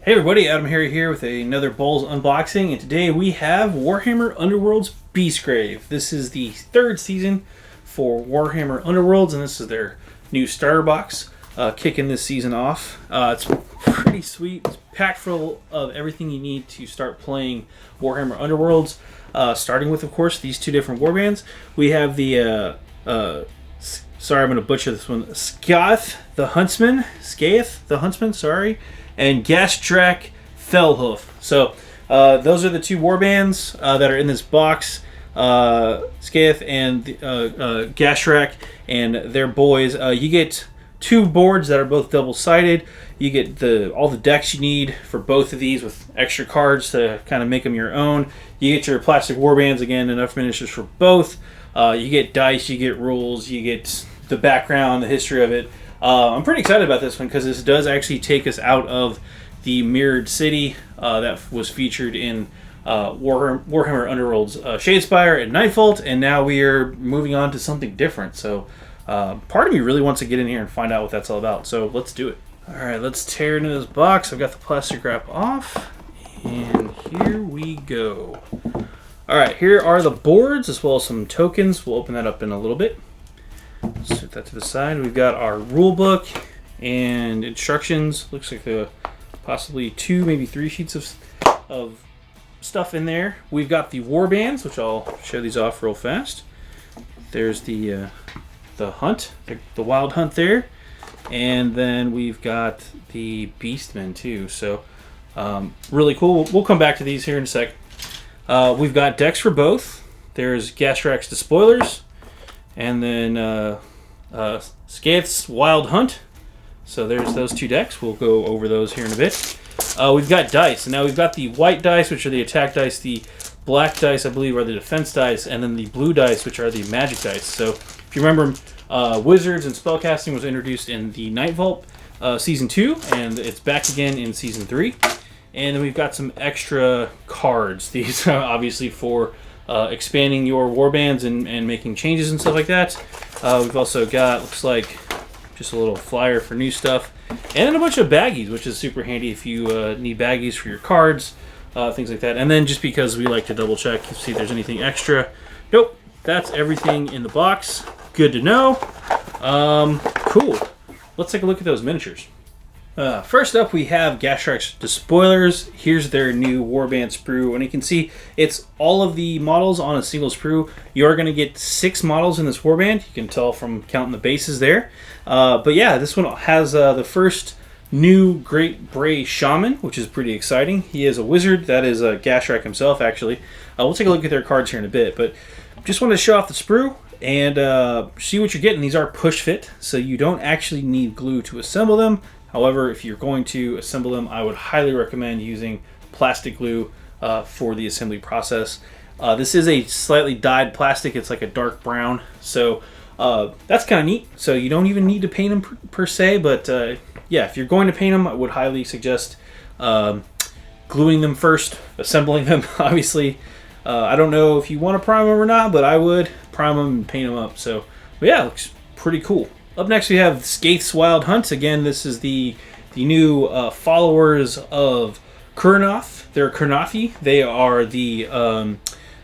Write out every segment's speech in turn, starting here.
Hey everybody, AdamHarry here with another BoLS unboxing, and today we have Warhammer Underworlds Beastgrave. This is the third season for Warhammer Underworlds, and this is their new starter box, kicking this season off. It's pretty sweet. It's packed full of everything you need to start playing Warhammer Underworlds, starting with, of course, these two different warbands. We have the, sorry, I'm going to butcher this one, Skaith the Huntsman, sorry, and Gastrak Fellhoof. So those are the two warbands that are in this box. Skaith and Gastrak and their boys. You get two boards that are both double-sided. You get all the decks you need for both of these with extra cards to kind of make them your own. You get your plastic warbands, again, enough miniatures for both. You get dice, you get rules, you get the background, the history of it. I'm pretty excited about this one because this does actually take us out of the mirrored city that was featured in Warhammer Underworlds Shadespire and Nightvault, and now we are moving on to something different. So part of me really wants to get in here and find out what that's all about. So let's do it. All right, let's tear into this box. I've got the plastic wrap off, and here we go. All right, here are the boards as well as some tokens. We'll open that up in a little bit. Set that to the side. We've got our rule book and instructions. Looks like possibly two, maybe three sheets of stuff in there. We've got the warbands, which I'll show these off real fast. There's the hunt, the wild hunt there, and then we've got the beastmen too. So really cool. We'll come back to these here in a sec. We've got decks for both. There's Gastrak's Despoilers, and then Skaith's Wild Hunt. So there's those two decks. We'll go over those here in a bit. We've got dice. And now we've got the white dice, which are the attack dice. The black dice, I believe, are the defense dice. And then the blue dice, which are the magic dice. So if you remember, Wizards and Spellcasting was introduced in the Nightvault Season 2. And it's back again in Season 3. And then we've got some extra cards. These are obviously for expanding your warbands and making changes and stuff like that. We've also got, looks like, just a little flyer for new stuff. And then a bunch of baggies, which is super handy if you need baggies for your cards, things like that. And then just because we like to double check, see if there's anything extra. Nope, that's everything in the box. Good to know. Cool. Let's take a look at those miniatures. First up, we have Gastrak's Despoilers. Here's their new warband sprue, and you can see it's all of the models on a single sprue. You are going to get 6 models in this warband. You can tell from counting the bases there. But yeah, this one has the first new Great Bray Shaman, which is pretty exciting. He is a wizard. That is Gastrak himself, actually. We'll take a look at their cards here in a bit, but just wanted to show off the sprue and see what you're getting. These are push fit, so you don't actually need glue to assemble them. However, if you're going to assemble them, I would highly recommend using plastic glue for the assembly process. This is a slightly dyed plastic. It's like a dark brown. So that's kind of neat. So you don't even need to paint them per se. But yeah, if you're going to paint them, I would highly suggest gluing them first, assembling them, obviously. I don't know if you want to prime them or not, but I would prime them and paint them up. So but yeah, it looks pretty cool. Up next, we have Skaith's Wild Hunt. Again, this is the new followers of Kurnoth. They're Kurnothi. They are the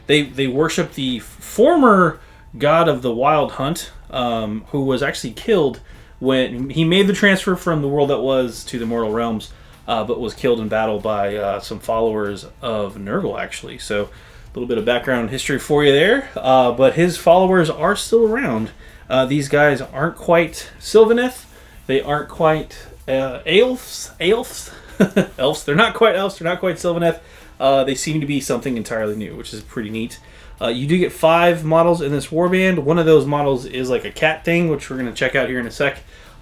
they worship the former god of the Wild Hunt, who was actually killed when he made the transfer from the world that was to the mortal realms, but was killed in battle by some followers of Nurgle, actually. So a little bit of background history for you there. But his followers are still around. These guys aren't quite Sylvaneth. They aren't quite elves. Elves. They're not quite elves. They're not quite Sylvaneth. They seem to be something entirely new, which is pretty neat. You do get 5 models in this warband. One of those models is like a cat thing, which we're going to check out here in a sec.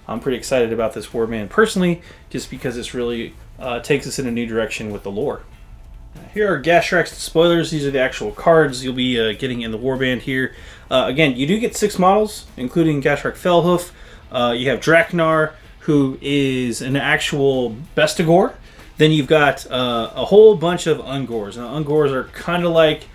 I'm pretty excited about this warband personally, just because it's really takes us in a new direction with the lore. Here are Gastrak's Despoilers. These are the actual cards you'll be getting in the warband here. Again, you do get 6 models, including Gastrak Fellhoof. You have Draknar, who is an actual Bestigor. Then you've got a whole bunch of Ungors. Now, Ungors are kind of like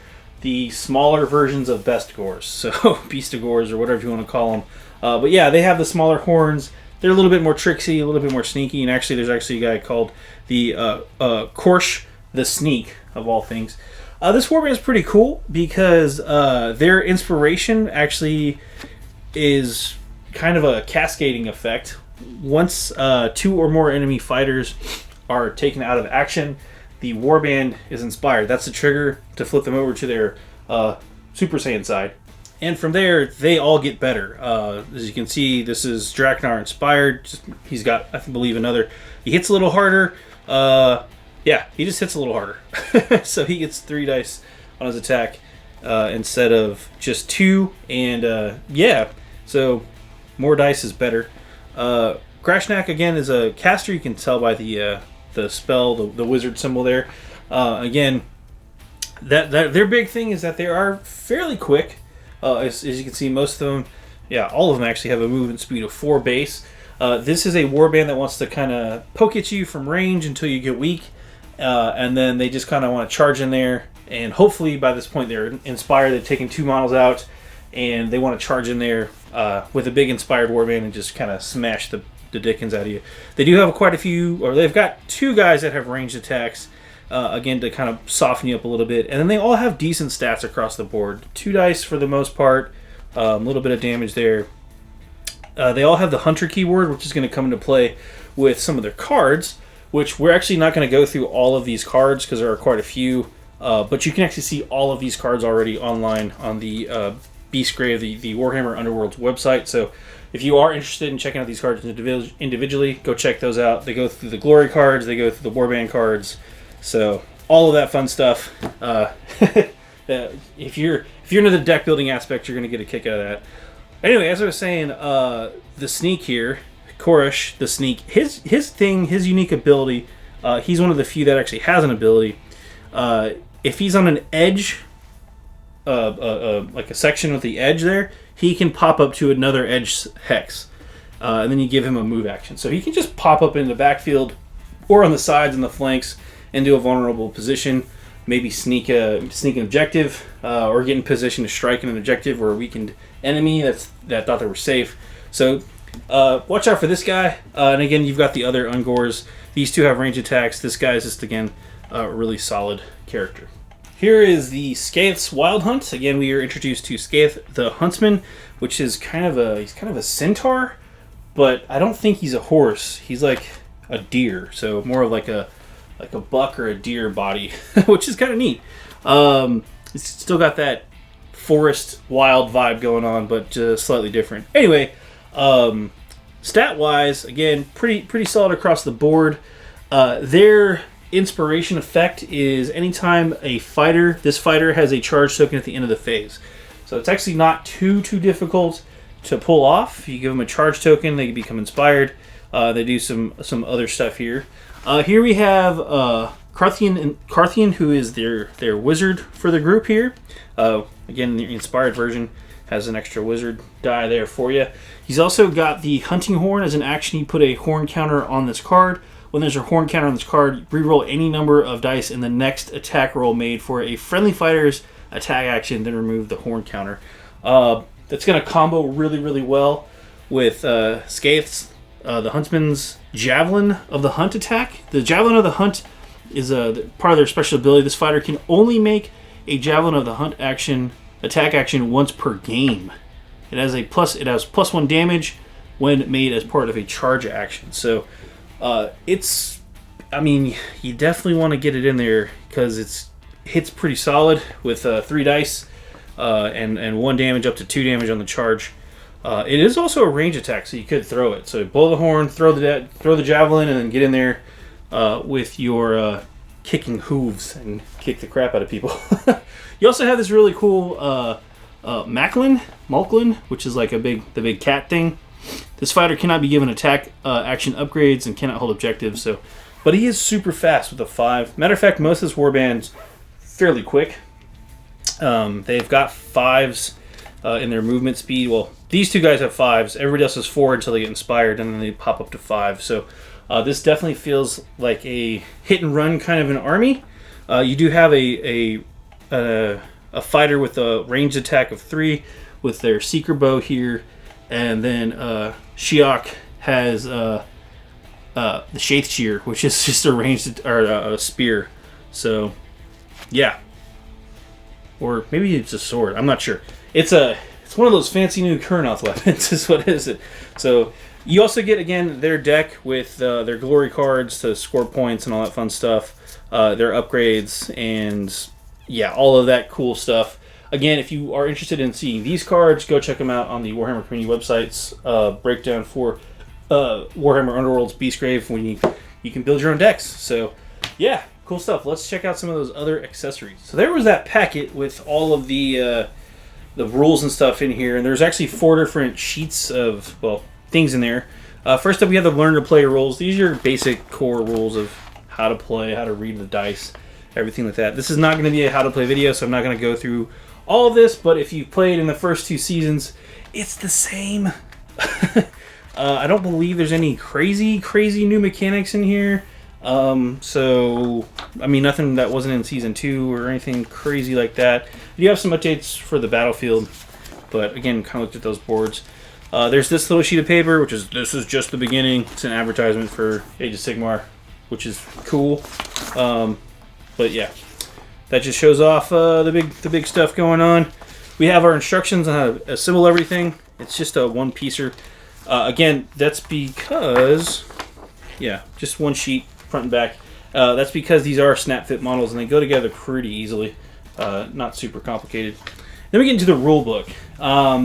the smaller versions of Bestigors, so Beastigors or whatever you want to call them. But yeah, they have the smaller horns. they're a little bit more tricksy, a little bit more sneaky, and actually there's actually a guy called the Korsh the Sneak, of all things. This warband is pretty cool because their inspiration actually is kind of a cascading effect. Once 2 or more enemy fighters are taken out of action, the warband is inspired. That's the trigger to flip them over to their Super Saiyan side. And from there, they all get better. As you can see, this is Draknar inspired. He's got, I believe, another. He hits a little harder. Yeah, he just hits a little harder. So he gets 3 dice on his attack instead of just 2. And yeah, so more dice is better. Grashnak, again, is a caster. You can tell by the spell, the wizard symbol there. Again, that their big thing is that they are fairly quick. As you can see, most of them, yeah, all of them actually have a movement speed of 4 base. This is a warband that wants to kind of poke at you from range until you get weak. And then they just kind of want to charge in there. And hopefully by this point they're inspired. They've taken 2 models out. And they want to charge in there with a big inspired warband and just kind of smash the dickens out of you. They do have quite a few, or they've got 2 guys that have ranged attacks. Again, to kind of soften you up a little bit. And then they all have decent stats across the board. 2 dice for the most part. A little bit of damage there. They all have the Hunter keyword, which is going to come into play with some of their cards, which we're actually not going to go through all of these cards because there are quite a few. But you can actually see all of these cards already online on the Beastgrave, the Warhammer Underworlds website. So if you are interested in checking out these cards individually, go check those out. They go through the glory cards. They go through the warband cards. So all of that fun stuff. If you're into the deck building aspect, you're going to get a kick out of that. Anyway, as I was saying, the Sneak here, Koresh the Sneak, his thing, his unique ability, he's one of the few that actually has an ability. If he's on an edge, like a section with the edge there, he can pop up to another edge hex. And then you give him a move action. So he can just pop up in the backfield or on the sides and the flanks into a vulnerable position, maybe sneak an objective, or get in position to strike an objective or a weakened enemy that thought they were safe. So watch out for this guy. And again, you've got the other Ungors. These 2 have range attacks. This guy is just, again, a really solid character. Here is the Skaith's Wild Hunt. Again, we are introduced to Skaith the Huntsman, which is kind of a centaur, but I don't think he's a horse. He's like a deer, so more of like a buck or a deer body, which is kind of neat. It's still got that forest wild vibe going on, but just slightly different. Anyway, stat wise, again, pretty solid across the board. Their inspiration effect is anytime this fighter has a charge token at the end of the phase. So it's actually not too difficult to pull off. You give them a charge token, they become inspired. They do some other stuff here. Here we have Carthian, who is their wizard for the group here. Again, the inspired version has an extra wizard die there for you. He's also got the hunting horn. As an action, you put a horn counter on this card. When there's a horn counter on this card, reroll any number of dice in the next attack roll made for a friendly fighter's attack action, then remove the horn counter. That's going to combo really well with Skaith's, the Huntsman's Javelin of the Hunt attack. The Javelin of the Hunt is part of their special ability. This fighter can only make a Javelin of the Hunt attack action once per game. It has +1 damage when made as part of a charge action. So you definitely want to get it in there because it hits pretty solid with 3 dice and 1 damage up to 2 damage on the charge. It is also a range attack, so you could throw it. So blow the horn, throw the javelin, and then get in there with your kicking hooves and kick the crap out of people. You also have this really cool Malklin, which is like the big cat thing. This fighter cannot be given attack action upgrades and cannot hold objectives. But he is super fast with a 5. Matter of fact, most of this warband's fairly quick. They've got 5s in their movement speed. Well, these 2 guys have 5s. Everybody else has 4 until they get inspired, and then they pop up to 5. So this definitely feels like a hit and run kind of an army. You do have a fighter with a ranged attack of 3 with their seeker bow here, and then Shiok has the Shaith Shear, which is just a ranged or a spear. So, yeah. Or maybe it's a sword. I'm not sure. It's one of those fancy new Kurnoth weapons is what is it. So you also get, again, their deck with their glory cards to score points and all that fun stuff. Their upgrades and, yeah, all of that cool stuff. Again, if you are interested in seeing these cards, go check them out on the Warhammer community website's breakdown for Warhammer Underworlds Beastgrave when you can build your own decks. So, yeah. Cool stuff. Let's check out some of those other accessories. So there was that packet with all of the rules and stuff in here, and there's actually 4 different sheets of, well, things in there. First up, we have the Learn to Play rules. These are your basic core rules of how to play, how to read the dice, everything like that. This is not going to be a how to play video, so I'm not going to go through all of this, but if you've played in the first 2 seasons, it's the same. I don't believe there's any crazy new mechanics in here. So, I mean, nothing that wasn't in Season 2 or anything crazy like that. You have some updates for the battlefield, but again, kind of looked at those boards. There's this little sheet of paper, which is, this is just the beginning. It's an advertisement for Age of Sigmar, which is cool. But yeah, that just shows off the big stuff going on. We have our instructions on how to assemble everything. It's just a one-piecer. Again, that's because, yeah, just one sheet. Front and back. That's because these are snap fit models and they go together pretty easily. Not super complicated. Then we get into the rule book.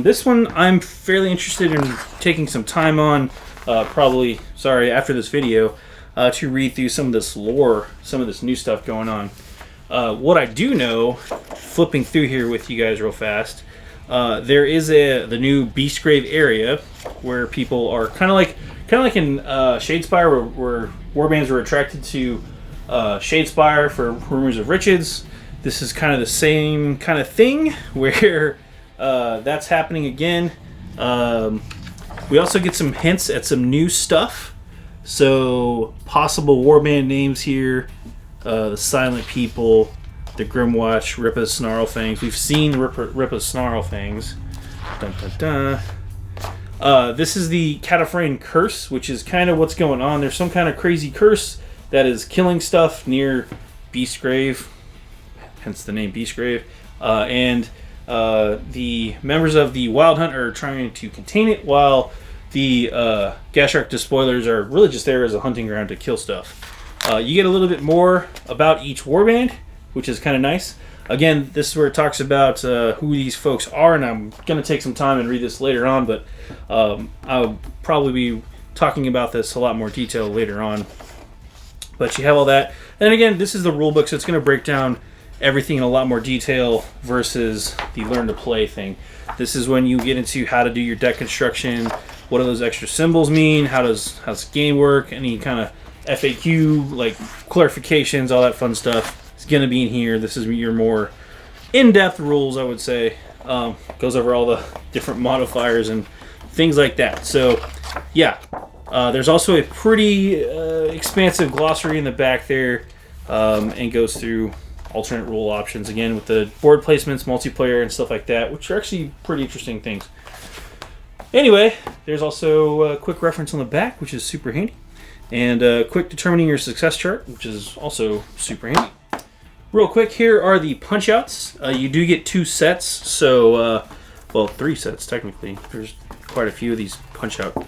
This one I'm fairly interested in taking some time on, probably, after this video, to read through some of this lore, some of this new stuff going on. What I do know, flipping through here with you guys real fast, there is the new Beastgrave area where people are kind of like in Shadespire where warbands were attracted to Shadespire for Rumors of Riches. This is kind of the same kind of thing where that's happening again. We also get some hints at some new stuff. So possible warband names here. The Silent People, the Grimwatch, Rippa Snarlfangs. We've seen Rippa Snarlfangs. Dun, dun, dun. This is the Cataphrane Curse, which is kind of what's going on. There's some kind of crazy curse that is killing stuff near Beastgrave, hence the name Beastgrave. And the members of the Wild Hunt are trying to contain it, while the Gashark Despoilers are really just there as a hunting ground to kill stuff. You get a little bit more about each warband, which is kind of nice. Again, this is where it talks about who these folks are, and I'm going to take some time and read this later on, but I'll probably be talking about this a lot more detail later on. But you have all that. And again, this is the rule book, so it's going to break down everything in a lot more detail versus the Learn to Play thing. This is when you get into how to do your deck construction, what do those extra symbols mean, how does the game work, any kind of FAQ, like clarifications, all that fun stuff is going to be in here. This is your more in-depth rules, I would say. Goes over all the different modifiers and things like that. So, yeah. There's also a pretty expansive glossary in the back there, and goes through alternate rule options, again, with the board placements, multiplayer, and stuff like that, which are actually pretty interesting things. Anyway, there's also a quick reference on the back, which is super handy. And quick determining your success chart, which is also super handy. Real quick, here are the Punchouts. You do get 2 sets, so, well, 3 sets, technically. There's quite a few of these Punchout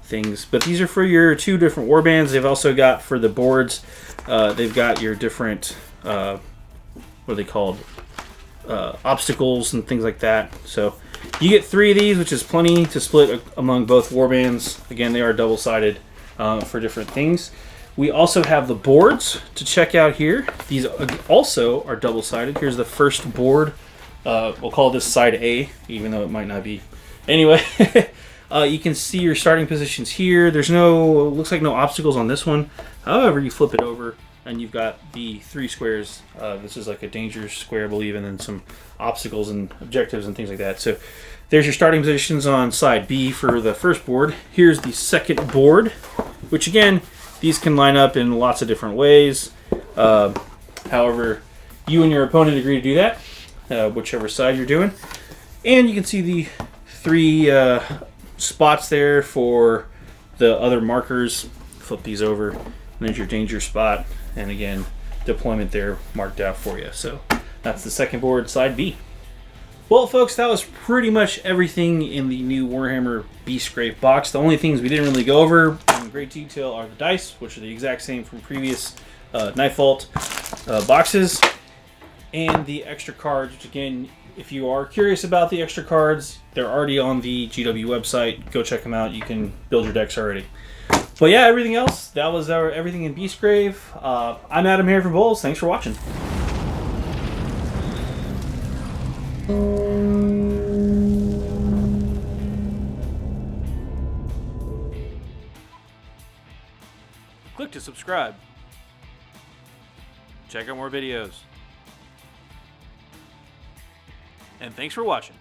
things. But these are for your 2 different warbands. They've also got, for the boards, they've got your different, what are they called? Obstacles and things like that. So you get 3 of these, which is plenty to split among both warbands. Again, they are double-sided. For different things. We also have the boards to check out here. These also are double-sided. Here's the first board. We'll call this side A, even though it might not be. Anyway, you can see your starting positions here. There's looks like no obstacles on this one. However, you flip it over and you've got the 3 squares. This is like a danger square, I believe, and then some obstacles and objectives and things like that. So there's your starting positions on side B for the first board. Here's the second board, which again, these can line up in lots of different ways. However, you and your opponent agree to do that, whichever side you're doing. And you can see the 3 spots there for the other markers. Flip these over, and there's your danger spot, and again, deployment there marked out for you. So that's the second board, side B. Well, folks, that was pretty much everything in the new Warhammer Beastgrave box. The only things we didn't really go over in great detail are the dice, which are the exact same from previous Knife Vault boxes, and the extra cards, which again, if you are curious about the extra cards, they're already on the GW website. Go check them out. You can build your decks already. But yeah, everything else, that was everything in Beastgrave. I'm AdamHarry from BoLS. Thanks for watching. Click to subscribe. Check out more videos. And thanks for watching.